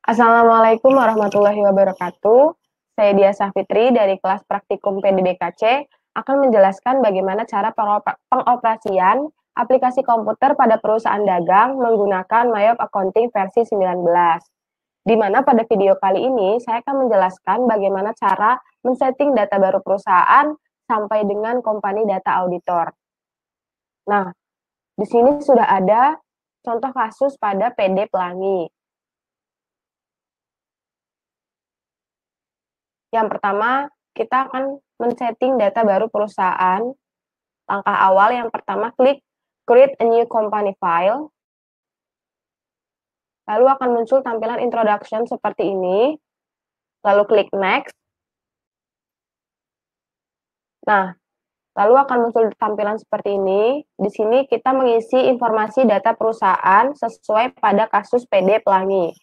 Assalamualaikum warahmatullahi wabarakatuh. Saya Dia Safitri dari kelas praktikum PDBKC akan menjelaskan bagaimana cara pengoperasian aplikasi komputer pada perusahaan dagang menggunakan Mayop Accounting versi 19. Di mana pada video kali ini saya akan menjelaskan bagaimana cara men-setting data baru perusahaan sampai dengan company data auditor. Nah, di sini sudah ada contoh kasus pada PD Pelangi. Yang pertama, kita akan men-setting data baru perusahaan. Langkah awal yang pertama, klik Create a New Company File. Lalu akan muncul tampilan introduction seperti ini. Lalu klik Next. Nah, lalu akan muncul tampilan seperti ini. Di sini kita mengisi informasi data perusahaan sesuai pada kasus PD Pelangi.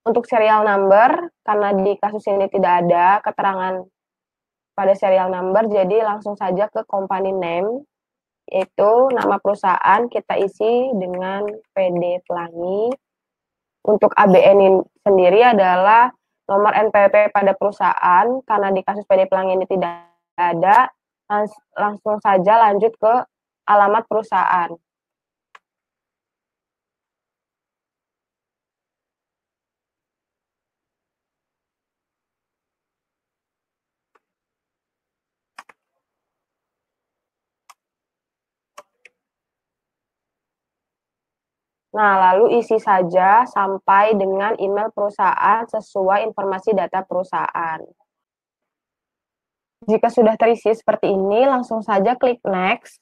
Untuk serial number, karena di kasus ini tidak ada keterangan pada serial number, jadi langsung saja ke company name, yaitu nama perusahaan kita isi dengan PD Pelangi. Untuk ABN ini sendiri adalah nomor NPWP pada perusahaan, karena di kasus PD Pelangi ini tidak ada, langsung saja lanjut ke alamat perusahaan. Nah, lalu isi saja sampai dengan email perusahaan sesuai informasi data perusahaan. Jika sudah terisi seperti ini, langsung saja klik Next.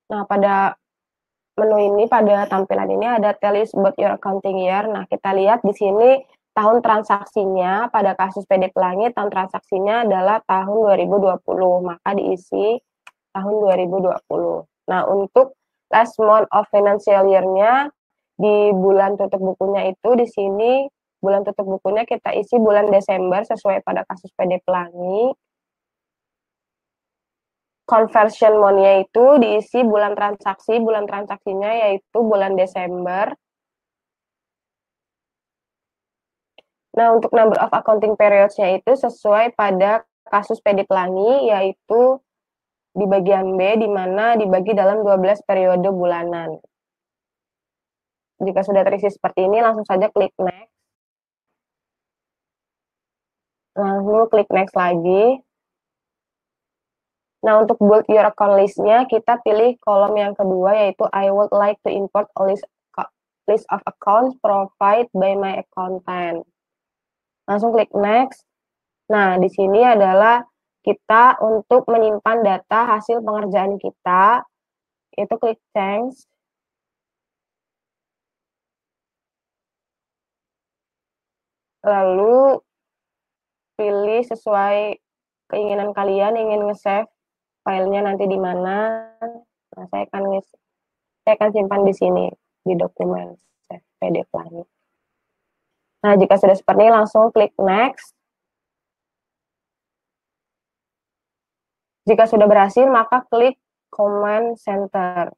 Nah, pada menu ini, pada tampilan ini ada Tell us about your accounting year. Nah, kita lihat di sini tahun transaksinya pada kasus PD Pelangi, tahun transaksinya adalah tahun 2020, maka diisi tahun 2020. Nah, untuk last month of financial year-nya di bulan tutup bukunya itu di sini bulan tutup bukunya kita isi bulan Desember sesuai pada kasus PD Pelangi. Conversion money-nya itu diisi bulan transaksinya yaitu bulan Desember. Nah, untuk number of accounting periods-nya itu sesuai pada kasus PD Pelangi, yaitu di bagian B, di mana dibagi dalam 12 periode bulanan. Jika sudah terisi seperti ini, langsung saja klik Next. Lalu klik Next lagi. Nah, untuk build your account list-nya, kita pilih kolom yang kedua, yaitu I would like to import a list of accounts provided by my accountant. Langsung klik Next. Nah, di sini adalah kita untuk menyimpan data hasil pengerjaan kita, itu klik Change. Lalu pilih sesuai keinginan kalian, ingin nge-save filenya nanti di mana. Nah, saya akan simpan di sini, di dokumen save PDF lagi. Nah, jika sudah seperti ini, langsung klik Next. Jika sudah berhasil, maka klik Command Center.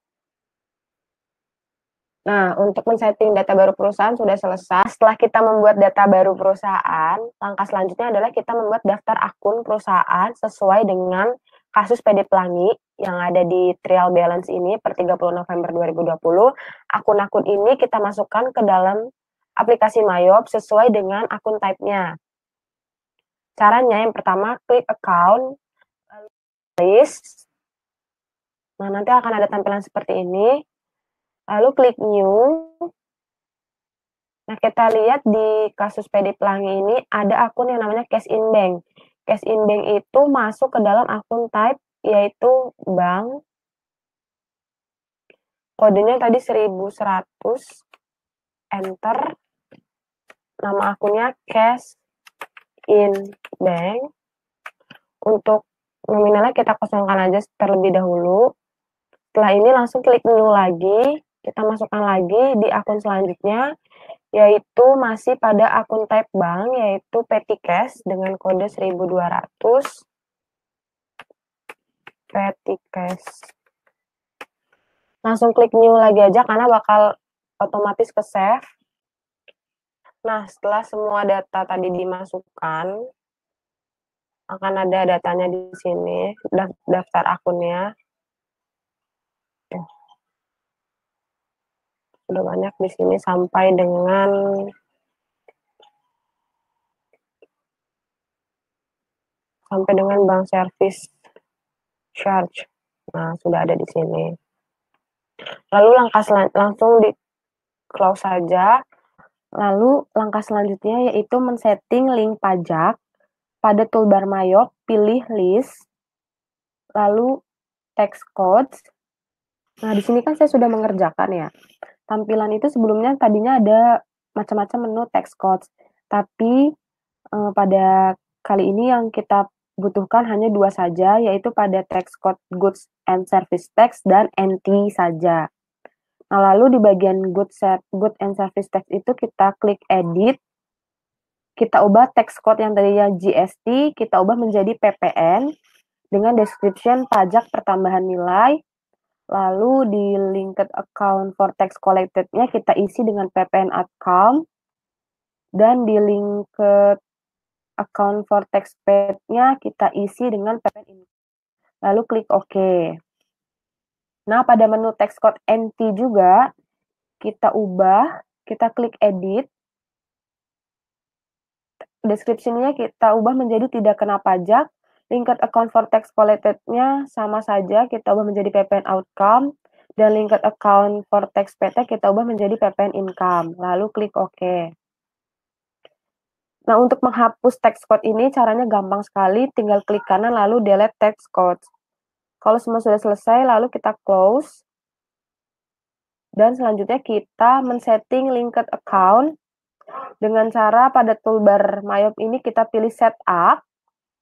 Nah, untuk men-setting data baru perusahaan sudah selesai. Setelah kita membuat data baru perusahaan, langkah selanjutnya adalah kita membuat daftar akun perusahaan sesuai dengan kasus PD Pelangi yang ada di trial balance ini per 30 November 2020. Akun-akun ini kita masukkan ke dalam aplikasi Mayop sesuai dengan akun type-nya. Caranya yang pertama, klik account, list. Nah, nanti akan ada tampilan seperti ini. Lalu klik new. Nah, kita lihat di kasus PD Pelangi ini ada akun yang namanya Cash in Bank. Cash in Bank itu masuk ke dalam akun type, yaitu bank. Kodenya tadi 1100, enter. Nama akunnya Cash in Bank. Untuk nominalnya kita kosongkan aja terlebih dahulu. Setelah ini langsung klik new lagi. Kita masukkan lagi di akun selanjutnya, yaitu masih pada akun type bank, yaitu Petty Cash dengan kode 1200. Petty Cash. Langsung klik new lagi aja karena bakal otomatis ke save. Nah, setelah semua data tadi dimasukkan, akan ada datanya di sini, daftar akunnya. Sudah banyak di sini sampai dengan bank service charge. Nah, sudah ada di sini. Lalu langsung di close saja. Lalu langkah selanjutnya yaitu men-setting link pajak. Pada toolbar Mayop, pilih list, lalu text codes. Nah, di sini kan saya sudah mengerjakan ya. Tampilan itu sebelumnya tadinya ada macam-macam menu text codes, tapi pada kali ini yang kita butuhkan hanya 2 saja, yaitu pada text code goods and service tax dan NT saja. Nah, lalu di bagian goods and service tax itu kita klik edit, kita ubah text code yang tadinya GST, kita ubah menjadi PPN dengan description pajak pertambahan nilai. Lalu di linked account for tax collected-nya kita isi dengan PPN account, dan di linked account for tax paid-nya kita isi dengan PPN income. Lalu klik OK. Nah, pada menu text code NT juga kita ubah, kita klik edit. Description-nya kita ubah menjadi tidak kena pajak. Linked account for tax collected-nya sama saja, kita ubah menjadi PPN outcome. Dan linked account for tax paid-nya kita ubah menjadi PPN income. Lalu klik OK. Nah, untuk menghapus text code ini caranya gampang sekali, tinggal klik kanan lalu delete text code. Kalau semua sudah selesai, lalu kita close. Dan selanjutnya kita men-setting linked account dengan cara pada toolbar Mayop ini kita pilih setup,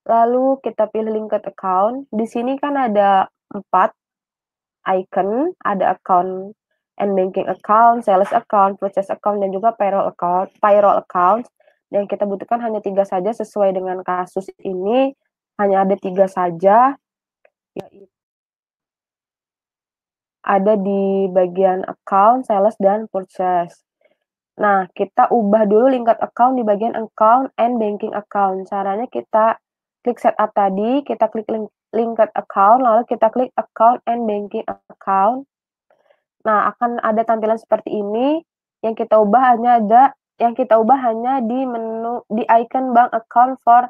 lalu kita pilih linked account. Di sini kan ada 4 icon, ada account and banking account, sales account, purchase account, dan juga payroll account. Dan kita butuhkan hanya 3 saja sesuai dengan kasus ini, hanya ada 3 saja, yaitu ada di bagian account, sales, dan purchase. Nah, kita ubah dulu linked account di bagian account and banking account. Caranya kita klik setup tadi, kita klik linked account, lalu kita klik account and banking account. Nah, akan ada tampilan seperti ini. Yang kita ubah hanya di menu di icon bank account for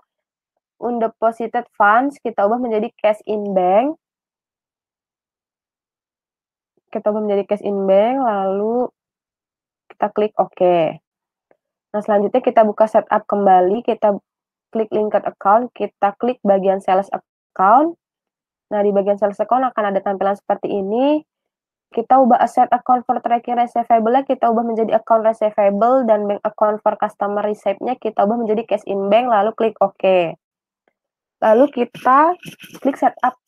undeposited funds, kita ubah menjadi cash in bank. Kita ubah menjadi cash in bank, lalu kita klik OK. Nah, selanjutnya kita buka setup kembali, kita klik linked account, kita klik bagian sales account. Nah, di bagian sales account akan ada tampilan seperti ini. Kita ubah asset account for tracking receivable-nya, kita ubah menjadi account receivable, dan bank account for customer receipt-nya kita ubah menjadi cash in bank, lalu klik OK. Lalu kita klik setup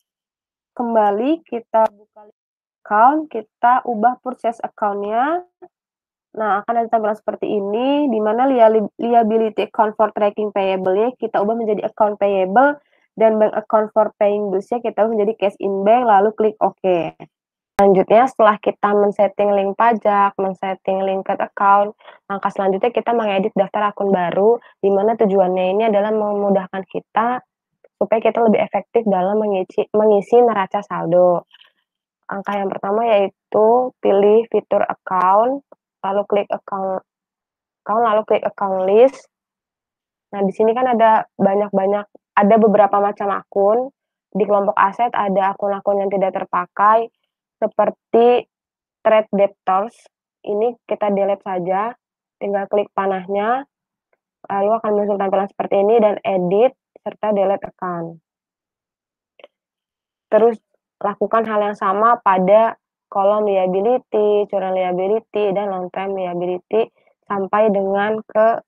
kembali, kita buka account, kita ubah purchase account-nya. Nah, akan ada tampilan seperti ini, di mana liability account for tracking payable-nya kita ubah menjadi account payable, dan bank account for paying bills-nya kita ubah menjadi cash in bank, lalu klik OK. Selanjutnya, setelah kita men-setting link pajak, men-setting linked account, langkah selanjutnya kita mengedit daftar akun baru, di mana tujuannya ini adalah memudahkan kita supaya kita lebih efektif dalam mengisi neraca saldo. Langkah yang pertama yaitu pilih fitur account, lalu klik account, lalu klik account list. Nah, di sini kan ada beberapa macam akun. Di kelompok aset ada akun-akun yang tidak terpakai, seperti trade debtors. Ini kita delete saja, tinggal klik panahnya, lalu akan muncul tampilan seperti ini, dan edit serta delete account. Terus lakukan hal yang sama pada kolom liability, current liability, dan long term liability sampai dengan ke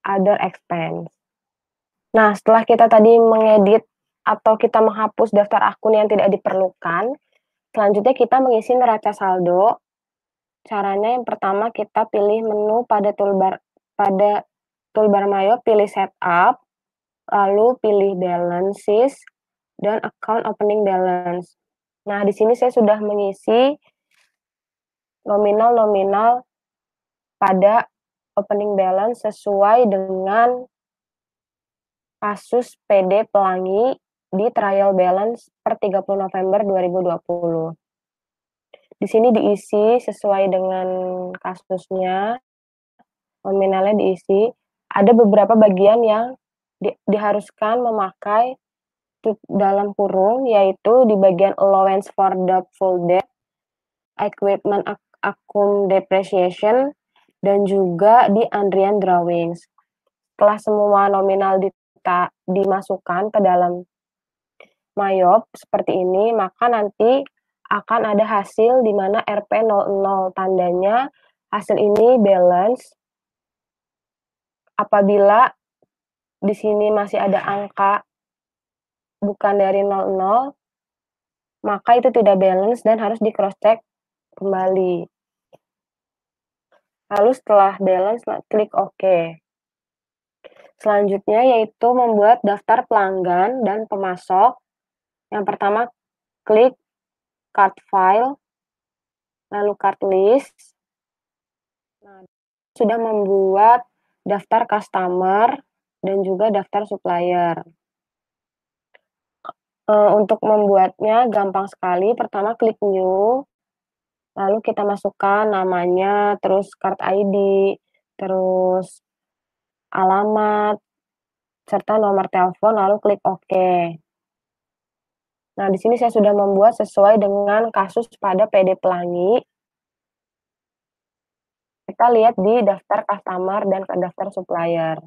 other expense. Nah, setelah kita tadi mengedit atau kita menghapus daftar akun yang tidak diperlukan, selanjutnya kita mengisi neraca saldo. Caranya yang pertama kita pilih menu pada toolbar Mayop, pilih setup, lalu pilih balances, dan account opening balance. Nah, di sini saya sudah mengisi nominal-nominal pada opening balance sesuai dengan kasus PD Pelangi di trial balance per 30 November 2020. Di sini diisi sesuai dengan kasusnya, nominalnya diisi. Ada beberapa bagian yang diharuskan memakai dalam kurung, yaitu di bagian allowance for doubtful debt, equipment account depreciation, dan juga di Andrian drawings. Setelah semua nominal dimasukkan ke dalam MYOB seperti ini, maka nanti akan ada hasil di mana RP00, tandanya hasil ini balance. Apabila di sini masih ada angka bukan dari 00, maka itu tidak balance dan harus di cross check kembali. Lalu setelah balance, klik OK. Selanjutnya yaitu membuat daftar pelanggan dan pemasok. Yang pertama, klik card file, lalu card list. Nah, sudah membuat daftar customer dan juga daftar supplier. Untuk membuatnya gampang sekali. Pertama, klik new, lalu kita masukkan namanya, terus card ID, terus alamat, serta nomor telepon, lalu klik OK. Nah, di sini saya sudah membuat sesuai dengan kasus pada PD Pelangi. Kita lihat di daftar customer dan ke daftar supplier.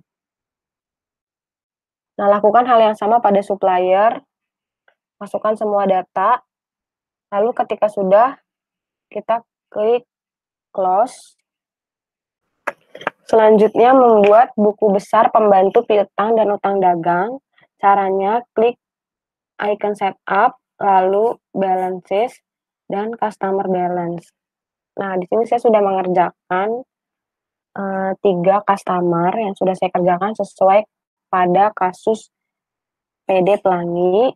Nah, lakukan hal yang sama pada supplier. Masukkan semua data. Lalu ketika sudah, kita klik close. Selanjutnya membuat buku besar pembantu piutang dan utang dagang. Caranya klik icon setup, lalu balances, dan customer balance. Nah, di sini saya sudah mengerjakan 3 customer yang sudah saya kerjakan sesuai pada kasus PD Pelangi.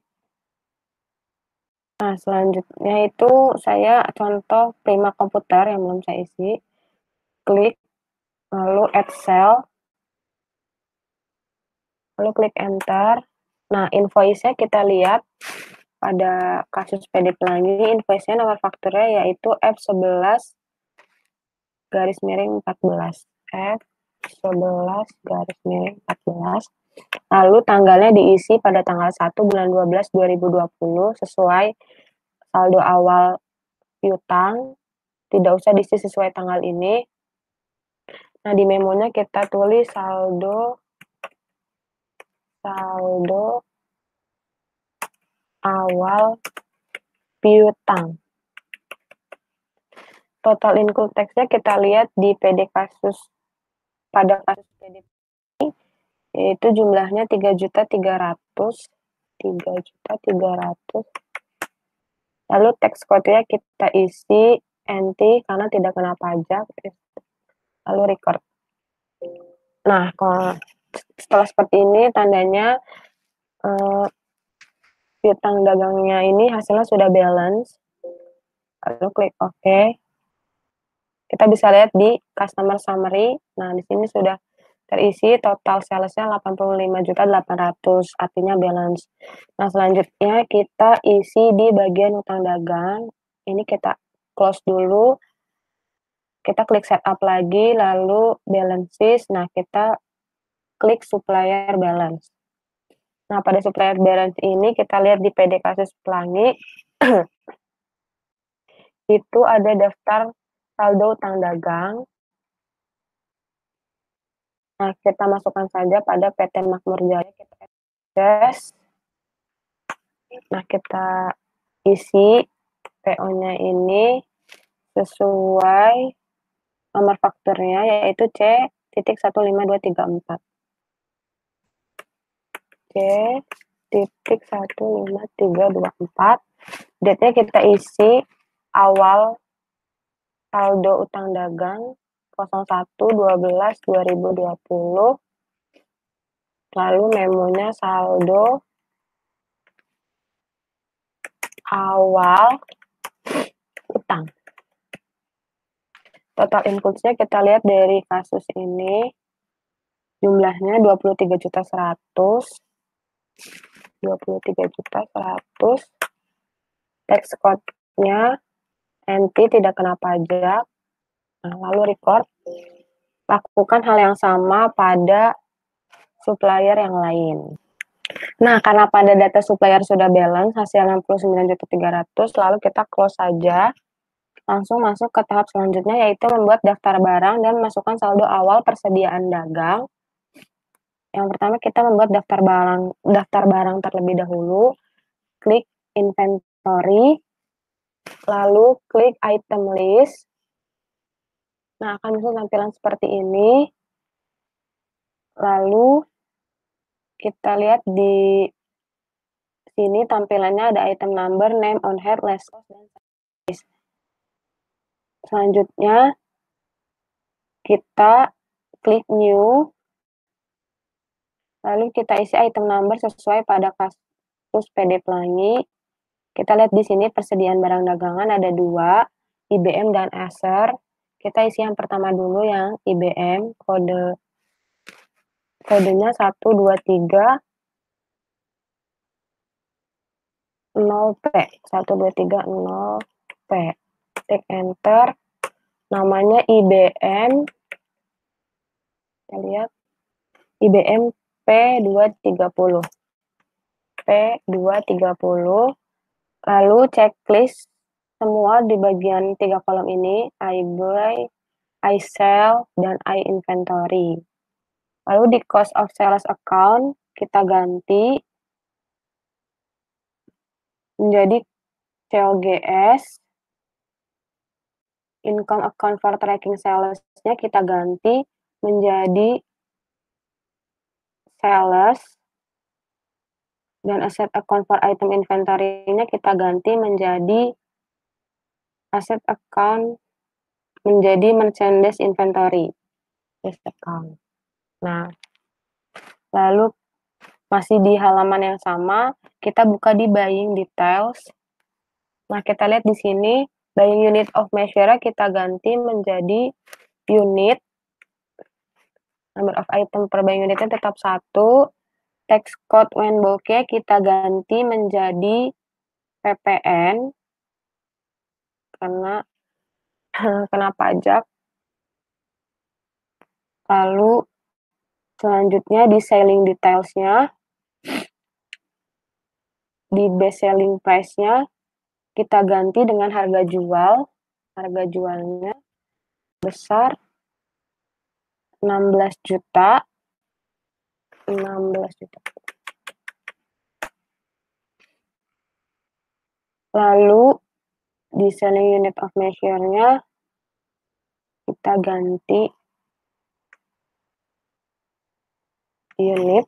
Nah, selanjutnya itu saya contoh prima komputer yang belum saya isi. Klik, lalu add cell, lalu klik enter. Nah, invoice-nya kita lihat pada kasus PD Pelangi, invoice-nya nomor fakturnya yaitu F11 garis miring 14. F11 garis miring 14. Lalu tanggalnya diisi pada tanggal 1 bulan 12 2020 sesuai saldo awal piutang. Tidak usah diisi sesuai tanggal ini. Nah, di memonya kita tulis saldo awal piutang. Total income tax-nya kita lihat di PD kasus pada kasus PD ini, yaitu jumlahnya 3.300.000. Lalu tax code-nya kita isi NT karena tidak kena pajak. Lalu record. Nah, kalau setelah seperti ini tandanya piutang dagangnya ini hasilnya sudah balance. Lalu klik OK. Kita bisa lihat di customer summary. Nah, di sini sudah terisi total sales-nya 85.800.000, artinya balance. Nah, selanjutnya kita isi di bagian utang dagang. Ini kita close dulu. Kita klik setup lagi, lalu balances. Nah, kita klik supplier balance. Nah, pada supplier balance ini kita lihat di PD kasus Pelangi. Itu ada daftar saldo utang dagang. Nah, kita masukkan saja pada PT Makmur Jaya, kita adjust. Nah, kita isi PO-nya ini sesuai nomor fakturnya, yaitu C.15234. C.15324. Date-nya kita isi awal saldo utang dagang 01/12/2020. Lalu memonya saldo awal utang. Total inputs-nya kita lihat dari kasus ini, jumlahnya 23.100.000, 23.100.000, tax code-nya NT tidak kena pajak. Nah, lalu record, lakukan hal yang sama pada supplier yang lain. Nah, karena pada data supplier sudah balance hasil 69.300.000, lalu kita close saja. Langsung masuk ke tahap selanjutnya, yaitu membuat daftar barang dan masukkan saldo awal persediaan dagang. Yang pertama kita membuat daftar barang terlebih dahulu. Klik inventory, lalu klik item list. Nah, akan muncul tampilan seperti ini. Lalu kita lihat di sini tampilannya ada item number, name, on hand, less cost, dan size. Selanjutnya kita klik new, lalu kita isi item number sesuai pada kasus PD Pelangi. Kita lihat di sini persediaan barang dagangan ada 2, IBM dan Acer. Kita isi yang pertama dulu yang IBM, kodenya 1230P, 1230P. Klik enter, namanya IBM, kita lihat IBM P230, P230. Lalu checklist semua di bagian 3 kolom ini, I buy, I sell, dan I inventory. Lalu di cost of sales account, kita ganti menjadi COGS. Income account for tracking sales-nya kita ganti menjadi sales. Dan asset account for item inventory-nya kita ganti menjadi asset account, menjadi merchandise inventory. Account. Nah, lalu masih di halaman yang sama, kita buka di buying details. Nah, kita lihat di sini, buying unit of measure kita ganti menjadi unit. Number of item per buying unitnya tetap 1. Tax code when bouquet kita ganti menjadi PPN, karena kena pajak. Lalu selanjutnya di selling details-nya, di best selling price-nya kita ganti dengan harga jual. Harga jualnya besar 16 juta. 16 juta. Lalu di selling unit of measure-nya kita ganti unit.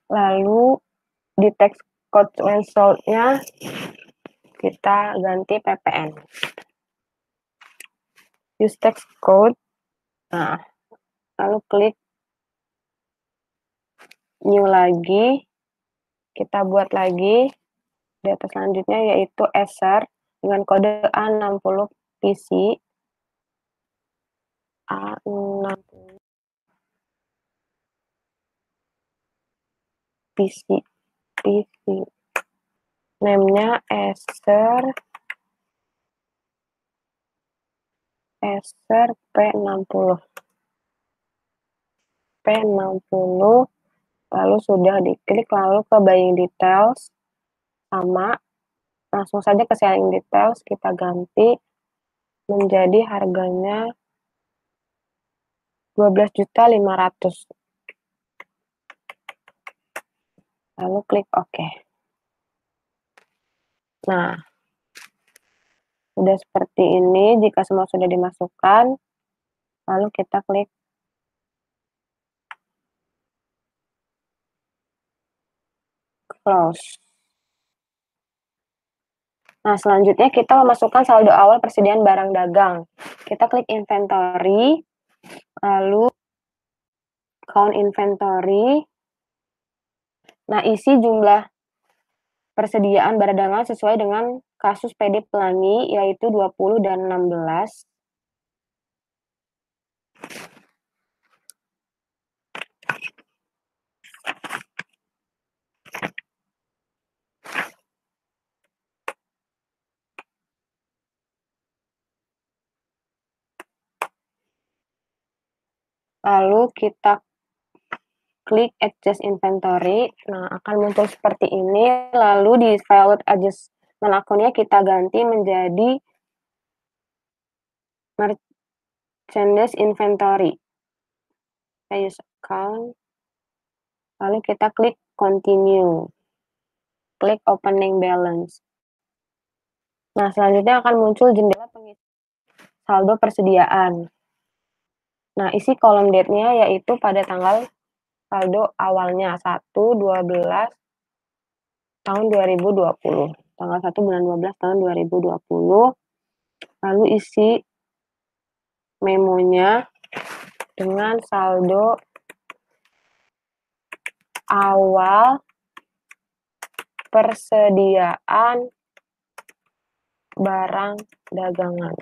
Lalu di tax code when sold-nya kita ganti PPN. Use tax code. Nah, lalu klik new lagi. Kita buat lagi data selanjutnya, yaitu Acer dengan kode A60 PC. A60 PC. Name-nya Acer P60. Lalu sudah diklik, lalu ke buying details, sama, langsung saja ke selling details, kita ganti menjadi harganya 12.500.000. Lalu klik OK. Nah, sudah seperti ini jika semua sudah dimasukkan. Lalu kita klik close. Nah, selanjutnya kita memasukkan saldo awal persediaan barang dagang. Kita klik inventory, Lalu count inventory. Nah, isi jumlah persediaan barang dagangan sesuai dengan kasus PD Pelangi, yaitu 20 dan 16. Lalu kita klik adjust inventory. Nah, akan muncul seperti ini. Lalu di file adjustment akunnya kita ganti menjadi merchandise inventory. Kita use account. Lalu kita klik continue. Klik opening balance. Nah, selanjutnya akan muncul jendela pengisi saldo persediaan. Nah, isi kolom date-nya yaitu pada tanggal saldo awalnya 1/12 tahun 2020. Tanggal 1 bulan 12 tahun 2020. Lalu isi memonya dengan saldo awal persediaan barang dagangan.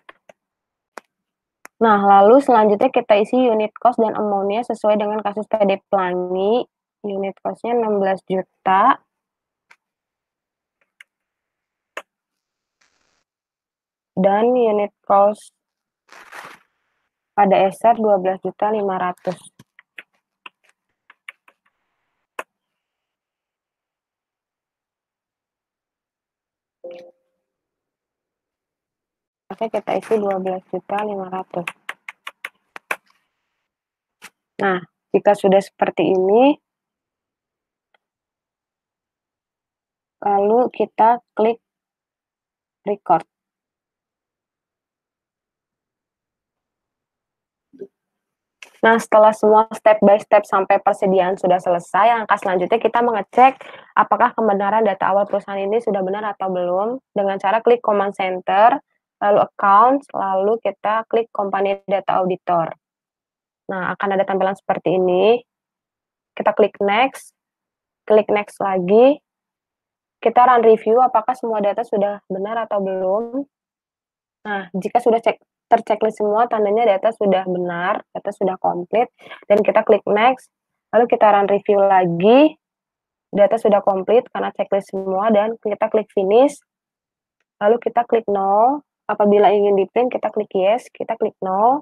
Nah, lalu selanjutnya kita isi unit cost dan amount-nya sesuai dengan kasus PD Pelangi. Unit cost-nya 16 juta. Dan unit cost pada eser 12.500.000. Oke, kita isi 12.500.000. Nah, jika sudah seperti ini, lalu kita klik record. Nah, setelah semua step by step sampai persediaan sudah selesai, langkah selanjutnya kita mengecek apakah kebenaran data awal perusahaan ini sudah benar atau belum dengan cara klik command center, lalu accounts, lalu kita klik company data auditor. Nah, akan ada tampilan seperti ini. Kita klik next lagi. Kita run review apakah semua data sudah benar atau belum. Nah, jika sudah terchecklist semua, tandanya data sudah benar, data sudah komplit, dan kita klik next, lalu kita run review lagi, data sudah komplit karena checklist semua, dan kita klik finish, lalu kita klik no, apabila ingin di print kita klik yes, kita klik no,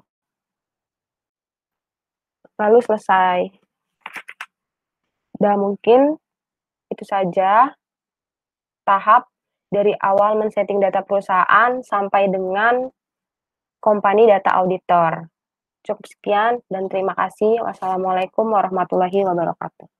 lalu selesai. Dan mungkin itu saja tahap dari awal men-setting data perusahaan sampai dengan company data auditor. Cukup sekian dan terima kasih. Wassalamualaikum warahmatullahi wabarakatuh.